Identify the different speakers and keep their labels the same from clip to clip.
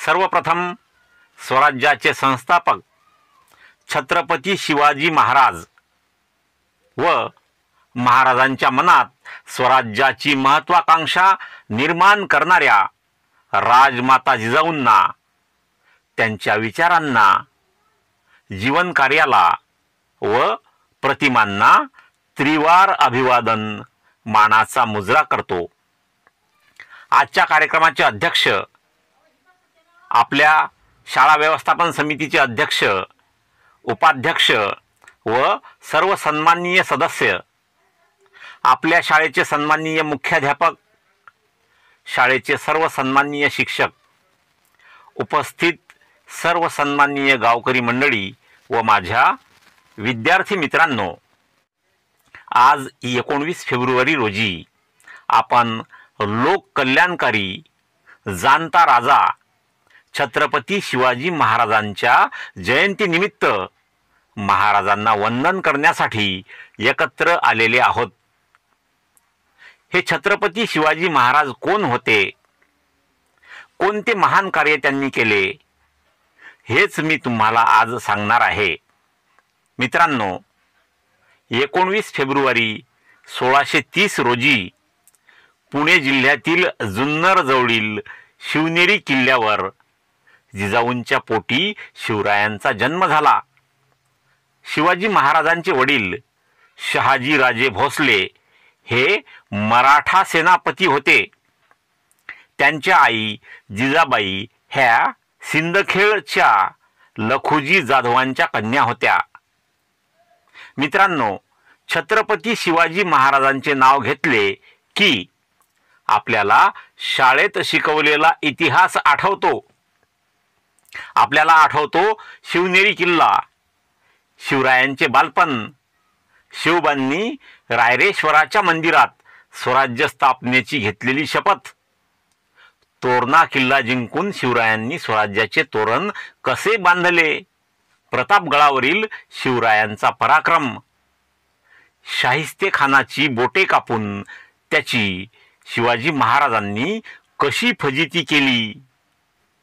Speaker 1: सर्वप्रथम स्वराज्याचे संस्थापक छत्रपती शिवाजी महाराज व महाराजांच्या मनात स्वराज्याची महत्त्वाकांक्षा निर्माण करणाऱ्या राजमाता जिजाऊंना, त्यांच्या विचारांना, जीवन कार्याला व प्रतिमांना त्रिवार अभिवादन मानाचा मुजरा करतो। आजच्या कार्यक्रमाचे अध्यक्ष, आपल्या शाळा व्यवस्थापन समितीचे अध्यक्ष, उपाध्यक्ष व सर्व सन्माननीय सदस्य, आपल्या शाळेचे सन्माननीय मुख्याध्यापक, शाळेचे सर्व सन्माननीय शिक्षक, उपस्थित सर्व सन्माननीय गावकरी मंडळी व माझ्या विद्यार्थी मित्रांनो, आज 19 फेब्रुवारी रोजी आपण लोक कल्याणकारी जाणता राजा छत्रपती शिवाजी महाराजांच्या जयंतीनिमित्त महाराजांना वंदन करण्यासाठी एकत्र आलेले आहोत। हे छत्रपती शिवाजी महाराज कोण होते, कोणते महान कार्य त्यांनी केले, हेच मी तुम्हाला आज सांगणार आहे। मित्रांनो, 19 फेब्रुवारी 1630 रोजी पुणे जिल्ह्यातील जुन्नर जवळील शिवनेरी किल्ल्यावर जिजाऊंच्या पोटी शिवरायांचा जन्म झाला। शिवाजी महाराजांचे वडील शहाजी राजे भोसले हे मराठा सेनापती होते। त्यांच्या आई जिजाबाई ह्या सिंदखेडच्या लखुजी जाधवांच्या कन्या होत्या। मित्रांनो, छत्रपती शिवाजी महाराजांचे नाव घेतले की आपल्याला शाळेत शिकवलेला इतिहास आठवतो। आपल्याला आठवतो शिवनेरी किल्ला, शिवरायांचे बालपण, शिवबांनी रायरेश्वराच्या मंदिरात स्वराज्य स्थापनेची घेतलेली शपथ, तोरणा किल्ला जिंकून शिवरायांनी स्वराज्याचे तोरण कसे बांधले, प्रतापगडावरील शिवरायांचा पराक्रम, शाहिस्तेखानाची बोटे कापून त्याची शिवाजी महाराजांनी कशी फजिती केली,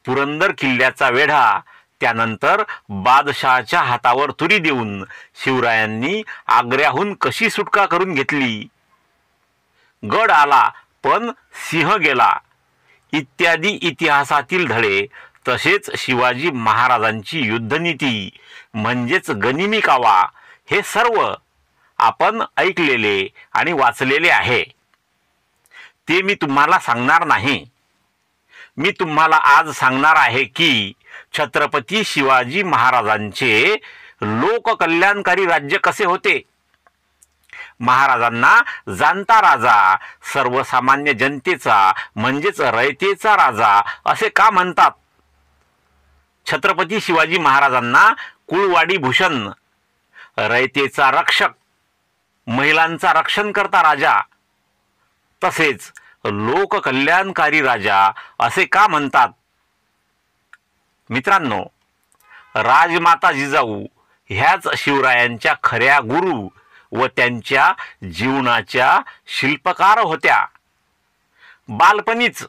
Speaker 1: पुरंदर किल्ल्याचा वेढा, त्यानंतर बादशहाच्या हातावर तुरी देऊन शिवरायांनी आग्र्याहून कशी सुटका करून घेतली, गड आला पण सिंह गेला इत्यादी इतिहासातील धडे, तसेच शिवाजी महाराजांची युद्धनीती म्हणजेच गनिमी कावा, हे सर्व आपण ऐकलेले आणि वाचलेले आहे। ते मी तुम्हाला सांगणार नाही। मी तुम्हाला आज सांगणार आहे की छत्रपती शिवाजी महाराजांचे लोककल्याणकारी राज्य कसे होते। महाराजांना जाणता राजा, सर्वसामान्य जनतेचा म्हणजेच रयतेचा राजा असे का म्हणतात। छत्रपती शिवाजी महाराजांना कुळवाडी भूषण, रयतेचा रक्षक, महिलांचा रक्षणकर्ता राजा, तसेच लोककल्याणकारी राजा असे का म्हणतात। मित्रांनो, राजमाता जिजाऊ ह्याच शिवरायांच्या खऱ्या गुरु व त्यांच्या जीवनाच्या शिल्पकार होत्या। बालपणीच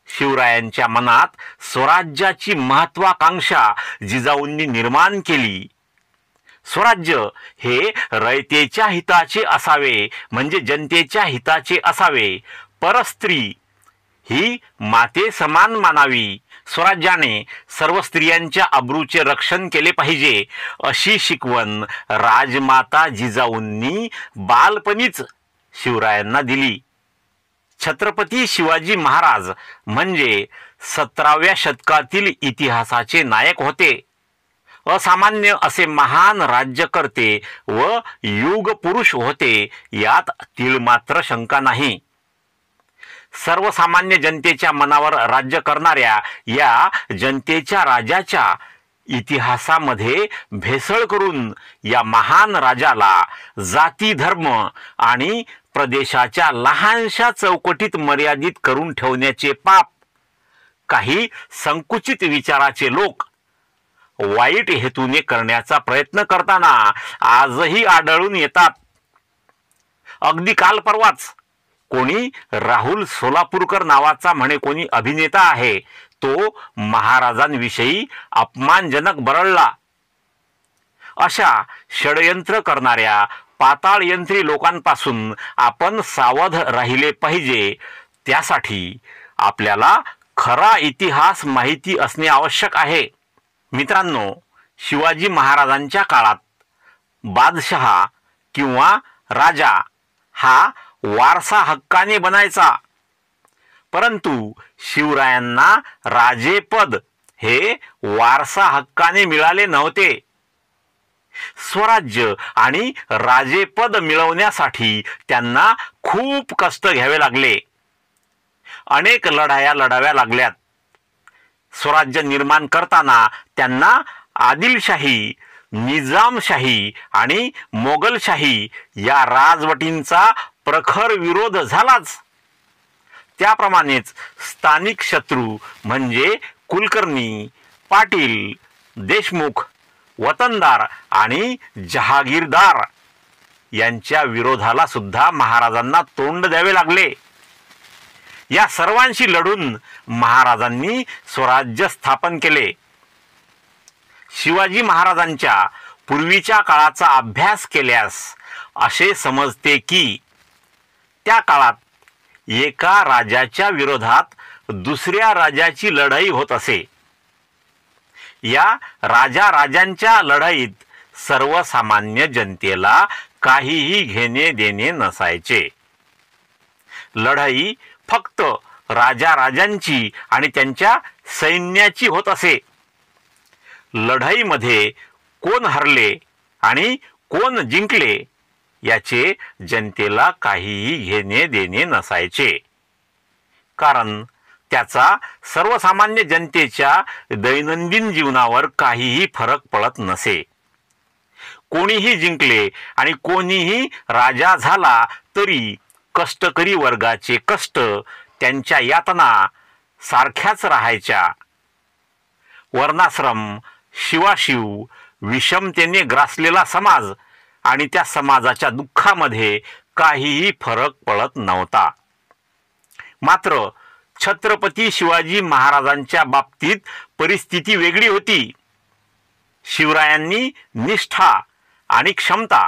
Speaker 1: शिवरायांच्या मनात स्वराज्याची महत्त्वाकांक्षा जिजाऊंनी निर्माण केली। स्वराज्य हे रयतेच्या हिताचे असावे, म्हणजे जनतेच्या हिताचे असावे। परस्त्री ही माते समान मानावी। स्वराज्याने सर्व स्त्रियांच्या अब्रूचे रक्षण केले पाहिजे, अशी शिकवण राजमाता जिजाऊंनी बालपणीच शिवरायांना दिली। छत्रपती शिवाजी महाराज म्हणजे 17व्या शतकातील इतिहासाचे नायक होते। असामान्य असे महान राज्यकर्ते व युग पुरुष होते, यात तीळ मात्र शंका नाही। सर्वसामान्य जनतेच्या मनावर राज्य करणाऱ्या या जनतेच्या राजाच्या इतिहासामध्ये भेसळ करून या महान राजाला जाती, धर्म आणि प्रदेशाच्या लहानशा चौकटीत मर्यादित करून ठेवण्याचे पाप काही संकुचित विचाराचे लोक वाईट हेतूने करण्याचा प्रयत्न करताना आजही आढळून येतात। अगदी काल परवाच कोणी राहुल सोलापूरकर नावाचा म्हणे कोणी अभिनेता आहे, तो महाराजांविषयी अपमानजनक बरळला. अशा षडयंत्र करणाऱ्या पाताळयंत्री लोकांपासून आपण सावध राहिले पाहिजे. त्यासाठी आपल्याला खरा इतिहास माहिती असणे आवश्यक आहे. मित्रांनो, शिवाजी महाराजांच्या काळात बादशहा किंवा राजा हा वारसा हक्काने बनायचा, परंतु शिवरायांना राजेपद हे वारसा हक्काने मिळाले नव्हते. स्वराज्य आणि राजेपद मिळवण्यासाठी त्यांना खूप कष्ट घ्यावे लागले. अनेक लढाया लढाव्या लागल्यात. स्वराज्य निर्माण करताना त्यांना आदिलशाही, निजामशाही आणि मोगलशाही या राजवटींचा प्रखर विरोध झालाच. त्याप्रमाणेच स्थानिक शत्रू म्हणजे कुलकर्णी, पाटील, देशमुख, वतनदार आणि जहागीरदार यांच्या विरोधाला सुद्धा महाराजांना तोंड द्यावे लागले. या सर्वांशी लढून महाराजांनी स्वराज्य स्थापन केले. शिवाजी महाराजांच्या पूर्वीच्या काळाचा अभ्यास केल्यास असे समजते की त्या काळात एका राजाच्या विरोधात दुसऱ्या राजाची लढाई होत असे. या राजांच्या लढाईत सर्वसामान्य जनतेला काहीही घेणे देणे नसायचे. लढाई फक्त राजांची आणि त्यांच्या सैन्याची होत असे. लढाईमध्ये कोण हरले आणि कोण जिंकले याचे जनतेला काहीही घेणे देणे नसायचे, कारण त्याचा सर्वसामान्य जनतेच्या दैनंदिन जीवनावर काहीही फरक पडत नसे. कोणीही जिंकले आणि कोणीही राजा झाला तरी कष्टकरी वर्गाचे कष्ट, त्यांच्या यातना सारख्याच राहायच्या. वर्णाश्रम, शिवाशिव, विषमतेने ग्रासलेला समाज आणि त्या समाजाच्या दुःखामध्ये काहीही फरक पडत नव्हता. मात्र छत्रपती शिवाजी महाराजांच्या बाबतीत परिस्थिती वेगळी होती. शिवरायांनी निष्ठा आणि क्षमता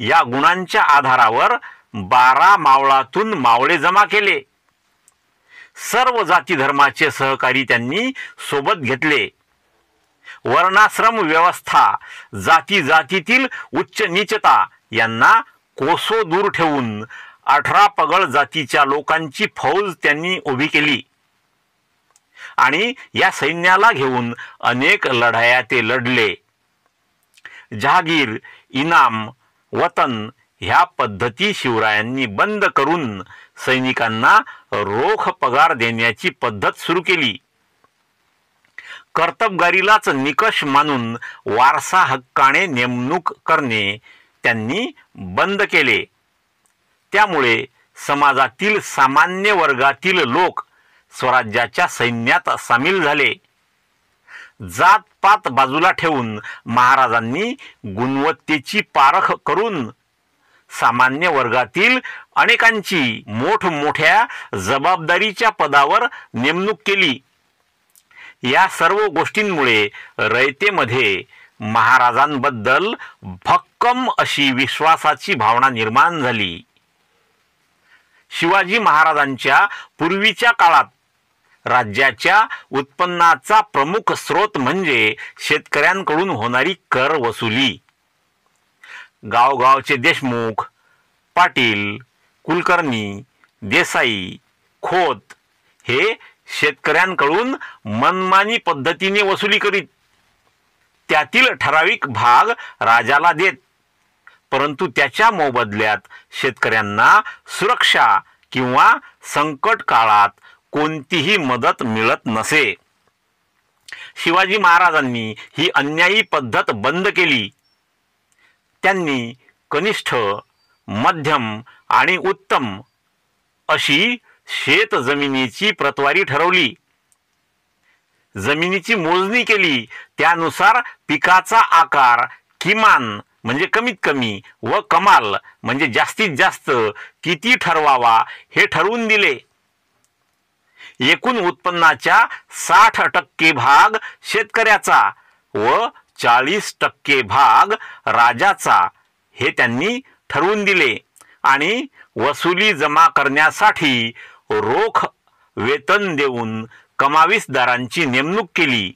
Speaker 1: या गुणांच्या आधारावर 12 मावळातून मावळे जमा केले. सर्व जाती धर्माचे सहकारी त्यांनी सोबत घेतले. वर्णाश्रम व्यवस्था, जाती जातीतील उच्च नीचता यांना कोसो दूर ठेवून 18 पगड जातीच्या लोकांची फौज त्यांनी उभी केली आणि या सैन्याला घेऊन अनेक लढाया ते लढले. जहागीर, इनाम, वतन ह्या पद्धती शिवरायांनी बंद करून सैनिकांना रोख पगार देण्याची पद्धत सुरू केली. कर्तबगारीलाच निकष मानून वारसा हक्काने नेमणूक करणे त्यांनी बंद केले. त्यामुळे समाजातील सामान्य वर्गातील लोक स्वराज्याच्या सैन्यात सामील झाले. जातपात बाजूला ठेवून महाराजांनी गुणवत्तेची पारख करून सामान्य वर्गातील अनेकांची मोठमोठ्या जबाबदारीच्या पदावर नेमणूक केली. या सर्व गोष्टींमुळे रयतेमध्ये महाराजांबद्दल भक्कम अशी विश्वासाची भावना निर्माण झाली. शिवाजी महाराजांच्या पूर्वीच्या काळात राज्याच्या उत्पन्नाचा प्रमुख स्रोत म्हणजे शेतकऱ्यांकडून होणारी कर वसुली. गावगावचे देशमुख, पाटील, कुलकर्णी, देसाई, खोत हे शेतकऱ्यांकडून मनमानी पद्धतीने वसुली करीत. त्यातील ठराविक भाग राजाला देत, परंतु त्याच्या मोबदल्यात शेतकऱ्यांना सुरक्षा किंवा संकट काळात कोणतीही मदत मिळत नसे. शिवाजी महाराजांनी ही अन्यायी पद्धत बंद केली. त्यांनी कनिष्ठ, मध्यम आणि उत्तम अशी शेत जमिनीची प्रतवारी ठरवली. जमिनीची मोजणी केली. त्यानुसार पिकाचा आकार किमान म्हणजे कमीत कमी व कमाल म्हणजे जास्तीत जास्त किती ठरवावा हे ठरवून दिले. एकूण उत्पन्नाच्या 60% भाग शेतकऱ्याचा व 40% भाग राजाचा हे त्यांनी ठरवून दिले आणि वसुली जमा करण्यासाठी रोख वेतन देऊन कमावीसदारांची नेमणूक केली.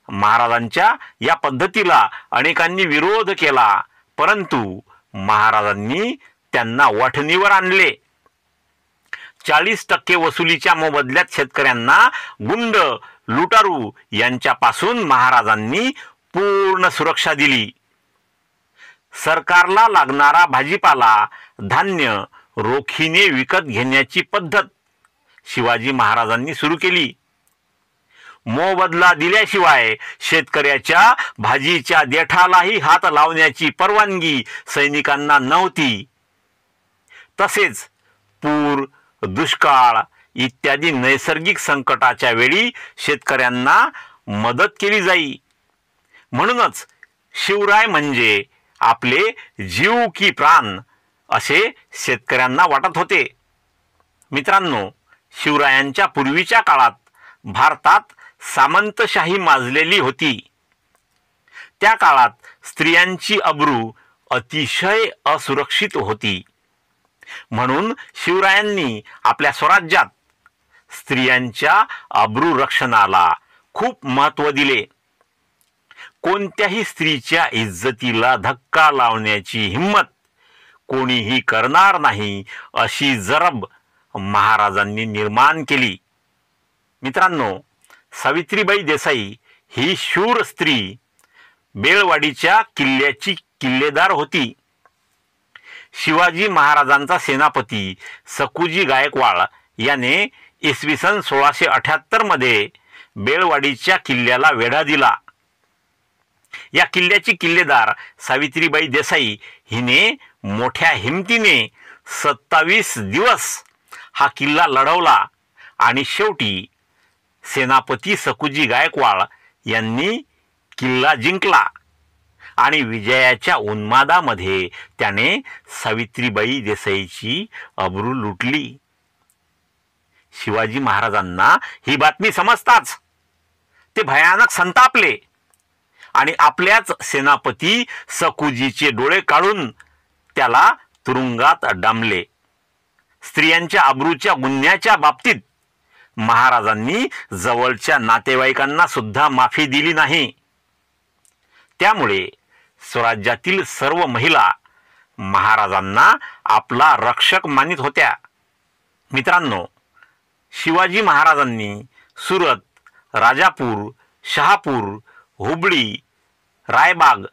Speaker 1: महाराजांच्या या पद्धतीला अनेकांनी विरोध केला, परंतु महाराजांनी त्यांना वठणीवर आणले. 40% वसुलीच्या मोबदल्यात शेतकऱ्यांना गुंड लुटारू यांच्यापासून महाराजांनी पूर्ण सुरक्षा दिली. सरकारला लागणारा भाजीपाला धान्य रोखीने विकत घेण्याची पद्धत शिवाजी महाराजांनी सुरू केली. मोबदला दिल्याशिवाय शेतकऱ्याच्या भाजीच्या देठालाही हात लावण्याची परवानगी सैनिकांना नव्हती. तसेच पूर, दुष्काळ इत्यादी नैसर्गिक संकटाच्या वेळी शेतकऱ्यांना मदत केली जाई. म्हणूनच शिवराय म्हणजे आपले जीव की प्राण असे शेतकऱ्यांना वाटत होते. मित्रांनो, शिवरायांच्या पूर्वीच्या काळात भारतात सामंतशाही माजलेली होती. त्या काळात स्त्रियांची अब्रू अतिशय असुरक्षित होती. म्हणून शिवरायांनी आपल्या स्वराज्यात स्त्रियांच्या अब्रू रक्षणाला खूप महत्त्व दिले. कोणत्याही स्त्रीच्या इज्जतीला धक्का लावण्याची हिम्मत कोणीही करणार नाही अशी जरब महाराजांनी निर्माण केली. मित्रांनो, सावित्रीबाई देसाई ही शूर स्त्री बेळवाडीच्या किल्ल्याची किल्लेदार होती. शिवाजी महाराजांचा सेनापती सकुजी गायकवाड याने इसवी सन 1678 मध्ये बेळवाडीच्या किल्ल्याला वेढा दिला. या किल्ल्याची किल्लेदार सावित्रीबाई देसाई हिने मोठ्या हिमतीने 27 दिवस हा किल्ला लढवला आणि शेवटी सेनापती सकुजी गायकवाड यांनी किल्ला जिंकला आणि विजयाच्या उन्मादामध्ये त्याने सावित्रीबाई देसाईची अब्रू लुटली. शिवाजी महाराजांना ही बातमी समजताच ते भयानक संतापले आणि आपल्याच सेनापती सकुजीचे डोळे काढून त्याला तुरुंगात डांबले. स्त्रियांच्या अब्रूच्या गुन्ह्याच्या बाबतीत महाराजांनी जवळच्या नातेवाईकांना सुद्धा माफी दिली नाही. त्यामुळे स्वराज्यातील सर्व महिला महाराजांना आपला रक्षक मानित होत्या. मित्रांनो, शिवाजी महाराजांनी सुरत, राजापूर, शहापूर, हुबळी, रायबाग,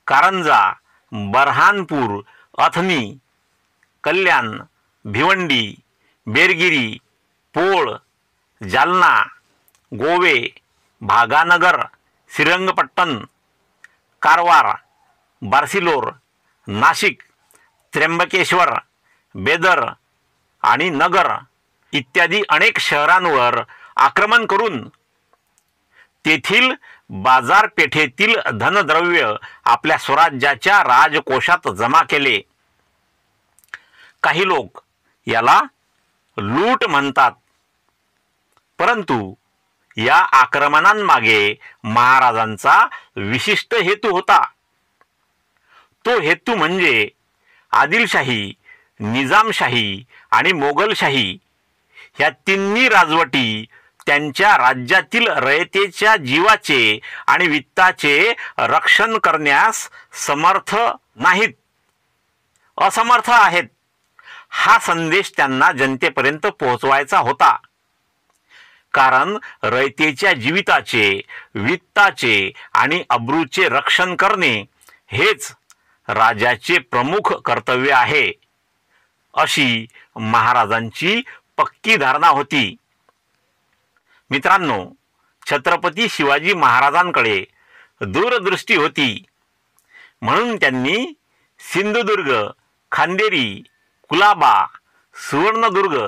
Speaker 1: कारंजा, बरहानपूर, अथनी, कल्याण, भिवंडी, बेरगिरी, पोळ, जालना, गोवे, भागानगर, श्रीरंगपट्टण, कारवार, बार्सिलोर, नाशिक, त्र्यंबकेश्वर, बेदर आणि नगर इत्यादी अनेक शहरांवर आक्रमण करून तेथील बाजारपेठेतील धनद्रव्य आपल्या स्वराज्याच्या राजकोषात जमा केले. काही लोक याला लूट म्हणतात, परंतु या आक्रमणांमागे महाराजांचा विशिष्ट हेतू होता. तो हेतू म्हणजे आदिलशाही, निजामशाही आणि मोगलशाही ह्या तिन्ही राजवटी त्यांच्या राज्यातील रयतेच्या जीवाचे आणि वित्ताचे रक्षण करण्यास समर्थ नाहीत, असमर्थ आहेत, हा संदेश त्यांना जनतेपर्यंत पोहोचवायचा होता. कारण रयतेच्या जीविताचे, वित्ताचे आणि अब्रूचे रक्षण करणे हेच राजाचे प्रमुख कर्तव्य आहे, अशी महाराजांची पक्की धारणा होती. मित्रांनो, छत्रपती शिवाजी महाराजांकडे दूरदृष्टी होती. म्हणून त्यांनी सिंधुदुर्ग, खांदेरी, कुलाबा, सुवर्णदुर्ग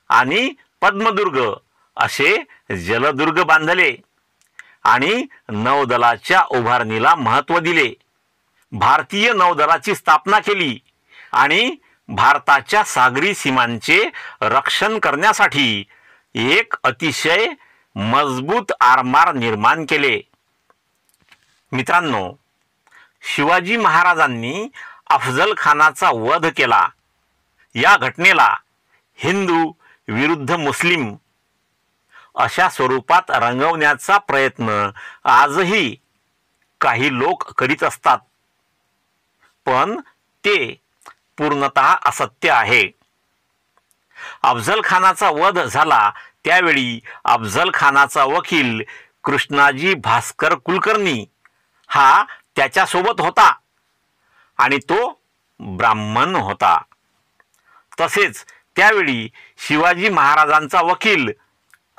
Speaker 1: आणि पद्मदुर्ग असे जलदुर्ग बांधले आणि नौदलाच्या उभारणीला महत्त्व दिले. भारतीय नौदलाची स्थापना केली आणि भारताच्या सागरी सीमांचे रक्षण करण्यासाठी एक अतिशय मजबूत आरमार निर्माण केले. मित्रांनो, शिवाजी महाराजांनी अफजल खानाचा वध केला. या घटनेला हिंदू विरुद्ध मुस्लिम अशा स्वरूपात रंगवण्याचा प्रयत्न आजही काही लोक करीत असतात, पण ते पूर्णतः असत्य आहे. अफजल खानाचा वध झाला त्यावेळी अफजल खानाचा वकील कृष्णाजी भास्कर कुलकर्णी हा त्याच्यासोबत होता आणि तो ब्राह्मण होता. तसेच त्यावेळी शिवाजी महाराजांचा वकील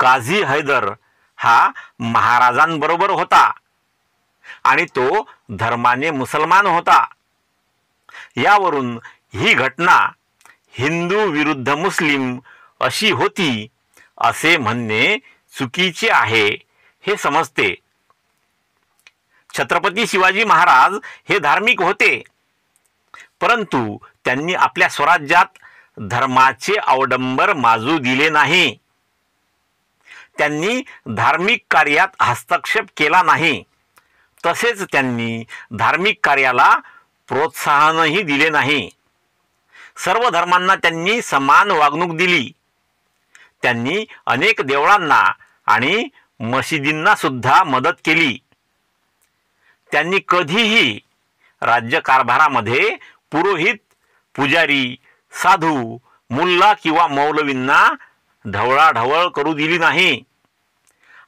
Speaker 1: काझी हैदर हा महाराजांबरोबर होता आणि तो धर्माने मुसलमान होता. यावरून ही घटना हिंदू विरुद्ध मुस्लिम अशी होती असे म्हणणे चुकीचे आहे हे समजते. छत्रपती शिवाजी महाराज हे धार्मिक होते, परंतु त्यांनी आपल्या स्वराज्यात धर्माचे अवडंबर माजू दिले नाही. त्यांनी धार्मिक कार्यात हस्तक्षेप केला नाही. तसेच त्यांनी धार्मिक कार्याला प्रोत्साहनही दिले नाही. सर्व धर्मांना त्यांनी समान वागणूक दिली. त्यांनी अनेक देवळांना आणि मशिदींना सुद्धा मदत केली. त्यांनी कधीही राज्यकारभारामध्ये पुरोहित, पुजारी, साधू, मुल्ला किंवा मौलवींना ढवळाढवळ करू दिली नाही.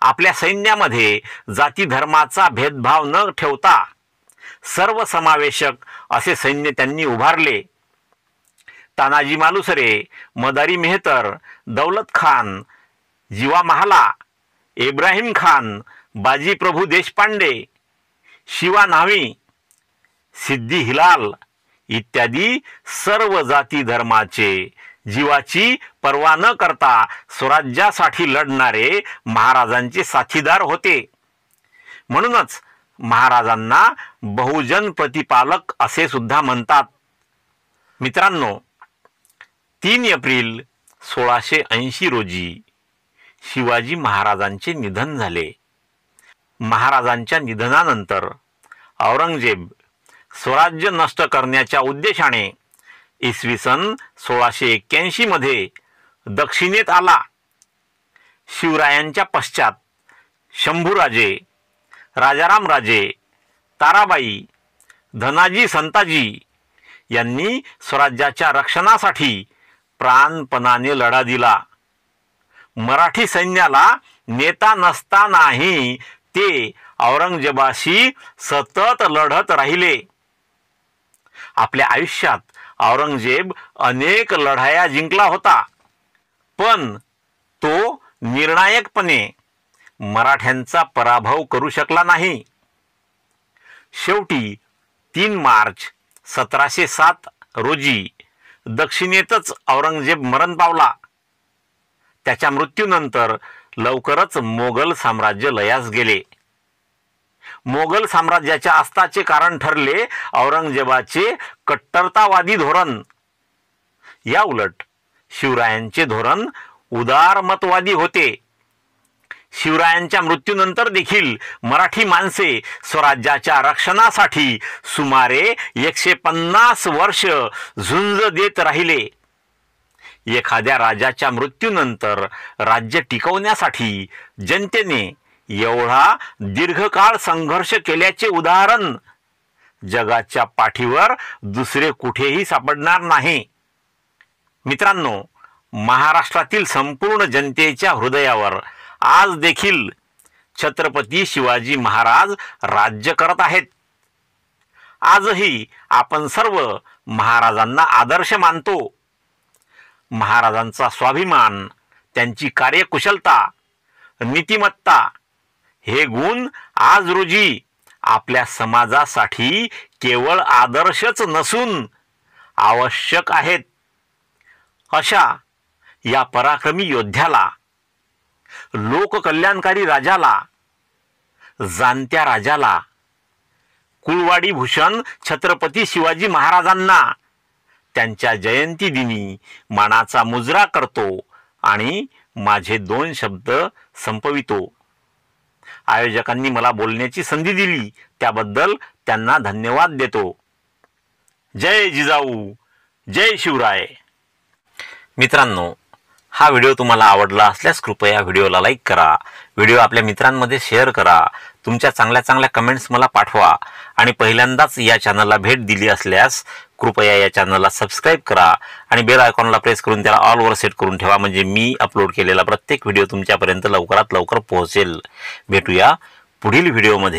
Speaker 1: आपल्या सैन्यामध्ये जाती धर्माचा भेदभाव न ठेवता सर्वसमावेशक असे सैन्य त्यांनी उभारले. तानाजी मालुसरे, मदारी मेहतर, दौलत खान, जीवा महाला, इब्राहिम खान, बाजी प्रभू देशपांडे, शिवा न्हावी, सिद्धी हिलाल इत्यादी सर्व जाती धर्माचे जीवाची पर्वा न करता स्वराज्यासाठी लढणारे महाराजांचे साथीदार होते. म्हणूनच महाराजांना बहुजन प्रतिपालक असे सुद्धा म्हणतात. मित्रांनो, 3 एप्रिल 1680 रोजी शिवाजी महाराजांचे निधन झाले. महाराजांच्या निधनानंतर औरंगजेब स्वराज्य नष्ट करण्याच्या उद्देशाने इसवी सन 1681 मध्ये दक्षिणेत आला. शिवरायांच्या पश्चात शंभूराजे, राजाराम राजे, ताराबाई, धनाजी संताजी यांनी स्वराज्याच्या रक्षणासाठी प्राणपणाने लढा दिला. मराठी सैन्याला नेता नसतानाही ते औरंगजेबाशी सतत लढत राहिले. आपल्या आयुष्यात औरंगजेब अनेक लढाया जिंकला होता, पण तो निर्णायकपणे मराठ्यांचा पराभव करू शकला नाही. शेवटी 3 मार्च 1707 रोजी दक्षिणेतच औरंगजेब मरण पावला. त्याच्या मृत्यूनंतर लवकरच मोगल साम्राज्य लयास गेले. मोगल साम्राज्याच्या अस्ताचे कारण ठरले औरंगजेबाचे कट्टरतावादी धोरण. या उलट शिवरायांचे धोरण उदारमतवादी होते. शिवरायांच्या मृत्यूनंतर देखील मराठी माणसे स्वराज्याच्या रक्षणासाठी सुमारे 150 वर्ष झुंज देत राहिले. एखाद्या राजाच्या मृत्यूनंतर राज्य टिकवण्यासाठी जनतेने एवढा दीर्घकाळ संघर्ष केल्याचे उदाहरण जगाच्या पाठीवर दुसरे कुठेही सापडणार नाही. मित्रांनो, महाराष्ट्रातील संपूर्ण जनतेच्या हृदयावर आज देखील छत्रपती शिवाजी महाराज राज्य करत आहेत. आजही आपण सर्व महाराजांना आदर्श मानतो. महाराजांचा स्वाभिमान, त्यांची कार्यकुशलता, नीतिमत्ता हे गुण आज रोजी आपल्या समाजासाठी केवळ आदर्शच नसून आवश्यक आहेत. अशा या पराक्रमी योद्ध्याला, लोककल्याणकारी राजाला, जाणत्या राजाला, कुळवाडी भूषण छत्रपती शिवाजी महाराजांना त्यांच्या जयंती दिनी मानाचा मुजरा करतो आणि माझे 2 शब्द संपवितो. आयोजकांनी मला बोलण्याची संधी दिली त्याबद्दल त्यांना धन्यवाद देतो. जय जिजाऊ, जय शिवराय. मित्रांनो, हा व्हिडिओ तुम्हाला आवडला असल्यास कृपया व्हिडिओला लाईक करा, व्हिडिओ आपल्या मित्रांमध्ये शेअर करा, तुमच्या चांगल्या चांगल्या कमेंट्स मला पाठवा आणि पहिल्यांदाच या चॅनलला भेट दिली असल्यास कृपया या चॅनलला सबस्क्राईब करा आणि बेल आयकॉनला प्रेस करून त्याला ऑलवर सेट करून ठेवा, म्हणजे मी अपलोड केलेला प्रत्येक व्हिडिओ तुमच्यापर्यंत लवकरात लवकर पोहोचेल. भेटूया पुढील व्हिडिओमध्ये.